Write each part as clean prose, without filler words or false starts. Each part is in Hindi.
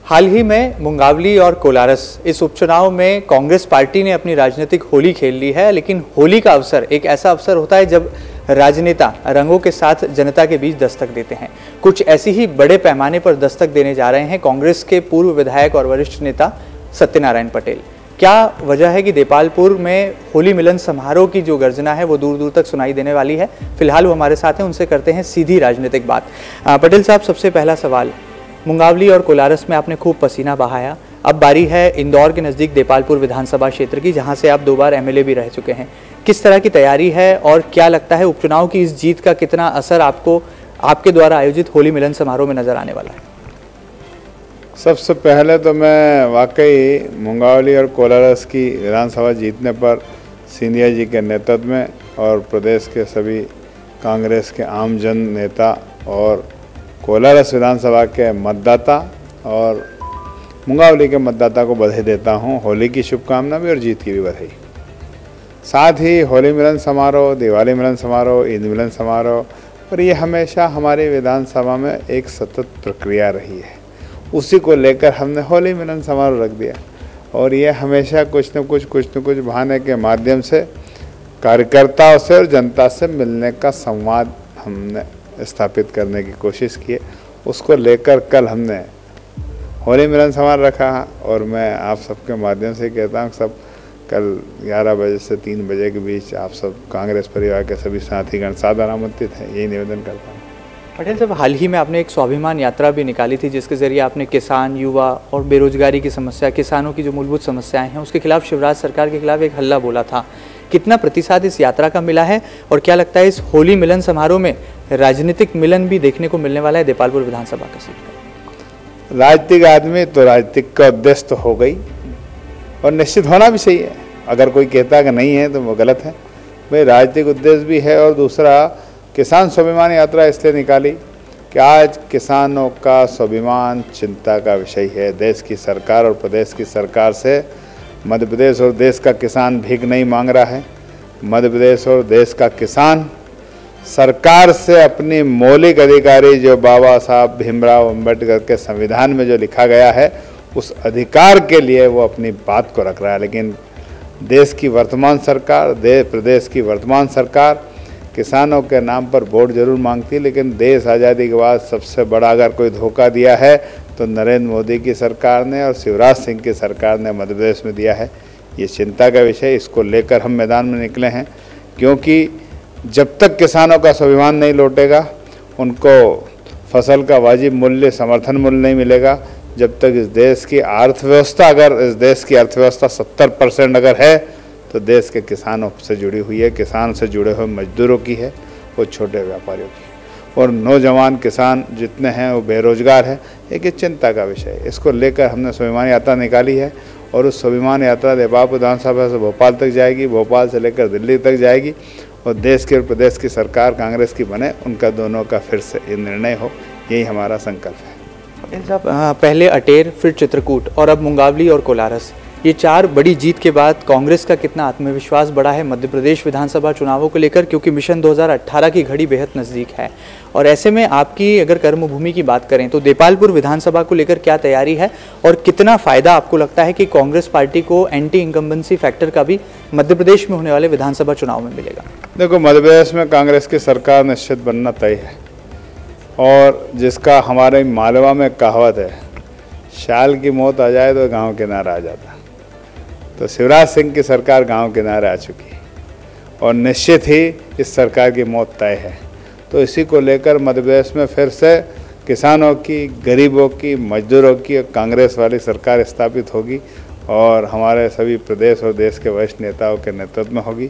हाल ही में मुंगावली और कोलारस इस उपचुनाव में कांग्रेस पार्टी ने अपनी राजनीतिक होली खेल ली है। लेकिन होली का अवसर एक ऐसा अवसर होता है जब राजनेता रंगों के साथ जनता के बीच दस्तक देते हैं। कुछ ऐसी ही बड़े पैमाने पर दस्तक देने जा रहे हैं कांग्रेस के पूर्व विधायक और वरिष्ठ नेता सत्यनारायण पटेल। क्या वजह है कि देपालपुर में होली मिलन समारोह की जो गर्जना है वो दूर दूर तक सुनाई देने वाली है? फिलहाल वो हमारे साथ हैं, उनसे करते हैं सीधी राजनीतिक बात। पटेल साहब, सबसे पहला सवाल, मुंगावली और कोलारस में आपने खूब पसीना बहाया, अब बारी है इंदौर के नज़दीक देपालपुर विधानसभा क्षेत्र की, जहां से आप 2 बार एमएलए भी रह चुके हैं। किस तरह की तैयारी है और क्या लगता है उपचुनाव की इस जीत का कितना असर आपको आपके द्वारा आयोजित होली मिलन समारोह में नजर आने वाला है? सबसे पहले तो मैं वाकई मुंगावली और कोलारस की विधानसभा जीतने पर सिंधिया जी के नेतृत्व में और प्रदेश के सभी कांग्रेस के आम जन नेता और कोलारस विधानसभा के मतदाता और मुंगावली के मतदाता को बधाई देता हूं। होली की शुभकामना भी और जीत की भी बधाई। साथ ही होली मिलन समारोह, दिवाली मिलन समारोह, ईद मिलन समारोह, और ये हमेशा हमारी विधानसभा में एक सतत प्रक्रिया रही है। उसी को लेकर हमने होली मिलन समारोह रख दिया और ये हमेशा कुछ न कुछ बहाने के माध्यम से कार्यकर्ताओं से और जनता से मिलने का संवाद हमने स्थापित करने की कोशिश की है। उसको लेकर कल हमने होली मिलन समारोह रखा और मैं आप सबके माध्यम से कहता हूँ सब कल 11 बजे से 3 बजे के बीच आप सब कांग्रेस परिवार के सभी साथीगण सादर आमंत्रित हैं, यही निवेदन करता हूँ। पटेल साहब, हाल ही में आपने एक स्वाभिमान यात्रा भी निकाली थी जिसके जरिए आपने किसान, युवा और बेरोजगारी की समस्या, किसानों की जो मूलभूत समस्याएं हैं उसके खिलाफ, शिवराज सरकार के खिलाफ एक हल्ला बोला था। कितना प्रतिसाद इस यात्रा का मिला है और क्या लगता है इस होली मिलन समारोह में राजनीतिक मिलन भी देखने को मिलने वाला है देपालपुर विधानसभा का सीट का? राजनीतिक आदमी तो राजनीतिक का उद्देश्य तो हो गई और निश्चित होना भी सही है। अगर कोई कहता कि नहीं है तो वो गलत है। भाई राजनीतिक उद्देश्य भी है। और दूसरा, किसान स्वाभिमान यात्रा इसलिए निकाली कि आज किसानों का स्वाभिमान चिंता का विषय है। देश की सरकार और प्रदेश की सरकार से मध्य प्रदेश और देश का किसान भीख नहीं मांग रहा है। मध्य प्रदेश और देश का किसान सरकार से अपनी मौलिक अधिकारी जो बाबा साहब भीमराव अंबेडकर के संविधान में जो लिखा गया है उस अधिकार के लिए वो अपनी बात को रख रहा है। लेकिन देश की वर्तमान सरकार, प्रदेश की वर्तमान सरकार किसानों के नाम पर वोट जरूर मांगती है, लेकिन देश आज़ादी के बाद सबसे बड़ा अगर कोई धोखा दिया है तो नरेंद्र मोदी की सरकार ने और शिवराज सिंह की सरकार ने मध्य प्रदेश में दिया है। ये चिंता का विषय, इसको लेकर हम मैदान में निकले हैं, क्योंकि जब तक किसानों का स्वाभिमान नहीं लौटेगा, उनको फसल का वाजिब मूल्य, समर्थन मूल्य नहीं मिलेगा, जब तक इस देश की अर्थव्यवस्था, अगर इस देश की अर्थव्यवस्था 70% अगर है तो देश के किसानों से जुड़ी हुई है, किसान से जुड़े हुए मजदूरों की है, वो छोटे व्यापारियों की, और नौजवान किसान जितने हैं वो बेरोजगार है। एक चिंता का विषय है। इसको लेकर हमने स्वाभिमान यात्रा निकाली है और उस स्वाभिमान यात्रा देपालपुर विधानसभा से भोपाल तक जाएगी, भोपाल से लेकर दिल्ली तक जाएगी और देश के और प्रदेश की सरकार कांग्रेस की बने, उनका दोनों का फिर से ये निर्णय हो, यही हमारा संकल्प है। पटेल साहब, पहले अटेर, फिर चित्रकूट और अब मुंगावली और कोलारस, ये 4 बड़ी जीत के बाद कांग्रेस का कितना आत्मविश्वास बढ़ा है मध्य प्रदेश विधानसभा चुनावों को लेकर? क्योंकि मिशन 2018 की घड़ी बेहद नज़दीक है और ऐसे में आपकी अगर कर्मभूमि की बात करें तो देपालपुर विधानसभा को लेकर क्या तैयारी है और कितना फ़ायदा आपको लगता है कि कांग्रेस पार्टी को एंटी इनकम्बेंसी फैक्टर का भी मध्य प्रदेश में होने वाले विधानसभा चुनाव में मिलेगा? देखो, मध्य प्रदेश में कांग्रेस की सरकार निश्चित बनना तय है और जिसका हमारे मालवा में कहावत है, शाल की मौत आ जाए तो गाँव किनारा आ जाता। तो शिवराज सिंह की सरकार गांव किनारे आ चुकी है और निश्चित ही इस सरकार की मौत तय है। तो इसी को लेकर मध्य प्रदेश में फिर से किसानों की, गरीबों की, मजदूरों की कांग्रेस वाली सरकार स्थापित होगी और हमारे सभी प्रदेश और देश के वरिष्ठ नेताओं के नेतृत्व में होगी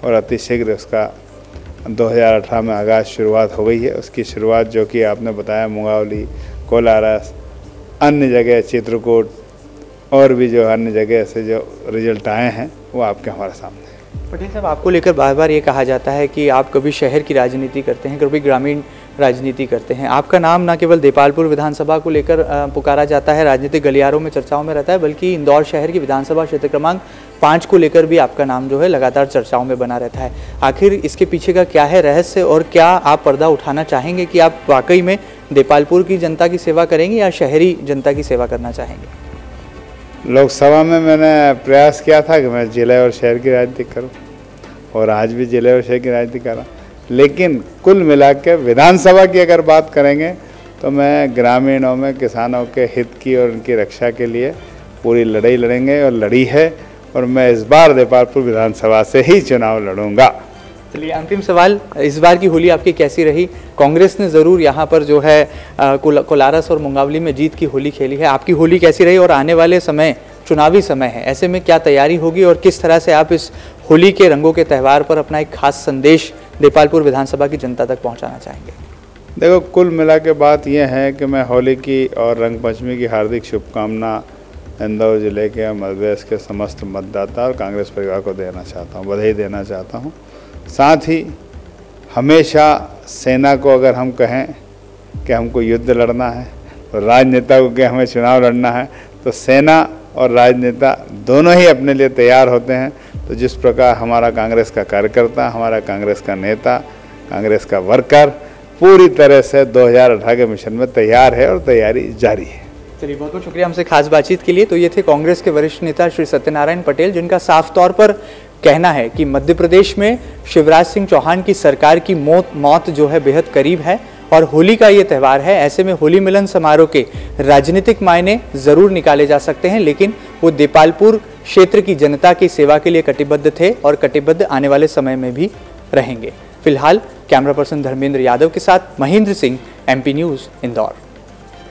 और अतिशीघ्र उसका 2018 में आगाज़ शुरुआत हो गई है। उसकी शुरुआत जो कि आपने बताया मुंगावली, कोलारस, अन्य जगह चित्रकूट और भी जो अन्य जगह से जो रिजल्ट आए हैं वो आपके हमारे सामने हैं। पटेल साहब, आपको लेकर बार बार ये कहा जाता है कि आप कभी शहर की राजनीति करते हैं, कभी ग्रामीण राजनीति करते हैं। आपका नाम न केवल देपालपुर विधानसभा को लेकर पुकारा जाता है, राजनीतिक गलियारों में चर्चाओं में रहता है, बल्कि इंदौर शहर की विधानसभा क्षेत्र क्रमांक 5 को लेकर भी आपका नाम जो है लगातार चर्चाओं में बना रहता है। आखिर इसके पीछे का क्या है रहस्य और क्या आप पर्दा उठाना चाहेंगे कि आप वाकई में देपालपुर की जनता की सेवा करेंगे या शहरी जनता की सेवा करना चाहेंगे? लोकसभा में मैंने प्रयास किया था कि मैं जिले और शहर की राजनीति करूं, और आज भी जिले और शहर की राजनीति कर रहा हूं। लेकिन कुल मिलाकर विधानसभा की अगर बात करेंगे तो मैं ग्रामीणों में किसानों के हित की और उनकी रक्षा के लिए पूरी लड़ाई लड़ेंगे और लड़ी है, और मैं इस बार देपालपुर विधानसभा से ही चुनाव लड़ूंगा। चलिए, अंतिम सवाल, इस बार की होली आपकी कैसी रही? कांग्रेस ने ज़रूर यहाँ पर जो है कोलारस और मुंगावली में जीत की होली खेली है, आपकी होली कैसी रही? और आने वाले समय चुनावी समय है, ऐसे में क्या तैयारी होगी और किस तरह से आप इस होली के रंगों के त्यौहार पर अपना एक खास संदेश देपालपुर विधानसभा की जनता तक पहुँचाना चाहेंगे? देखो, कुल मिला के बात यह है कि मैं होली की और रंग पंचमी की हार्दिक शुभकामना इंदौर जिले के मध्य प्रदेश के समस्त मतदाता और कांग्रेस परिवार को देना चाहता हूँ, बधाई देना चाहता हूँ। साथ ही हमेशा सेना को अगर हम कहें कि हमको युद्ध लड़ना है, तो राजनेता को कि हमें चुनाव लड़ना है, तो सेना और राजनेता दोनों ही अपने लिए तैयार होते हैं। तो जिस प्रकार हमारा कांग्रेस का कार्यकर्ता, हमारा कांग्रेस का नेता, कांग्रेस का वर्कर पूरी तरह से 2018 के मिशन में तैयार है और तैयारी जारी है। चलिए, बहुत बहुत शुक्रिया हमसे खास बातचीत के लिए। तो ये थे कांग्रेस के वरिष्ठ नेता श्री सत्यनारायण पटेल, जिनका साफ तौर पर कहना है कि मध्य प्रदेश में शिवराज सिंह चौहान की सरकार की मौत जो है बेहद करीब है और होली का ये त्यौहार है। ऐसे में होली मिलन समारोह के राजनीतिक मायने जरूर निकाले जा सकते हैं, लेकिन वो देपालपुर क्षेत्र की जनता की सेवा के लिए कटिबद्ध थे और कटिबद्ध आने वाले समय में भी रहेंगे। फिलहाल कैमरा पर्सन धर्मेंद्र यादव के साथ महेंद्र सिंह, MP न्यूज़, इंदौर।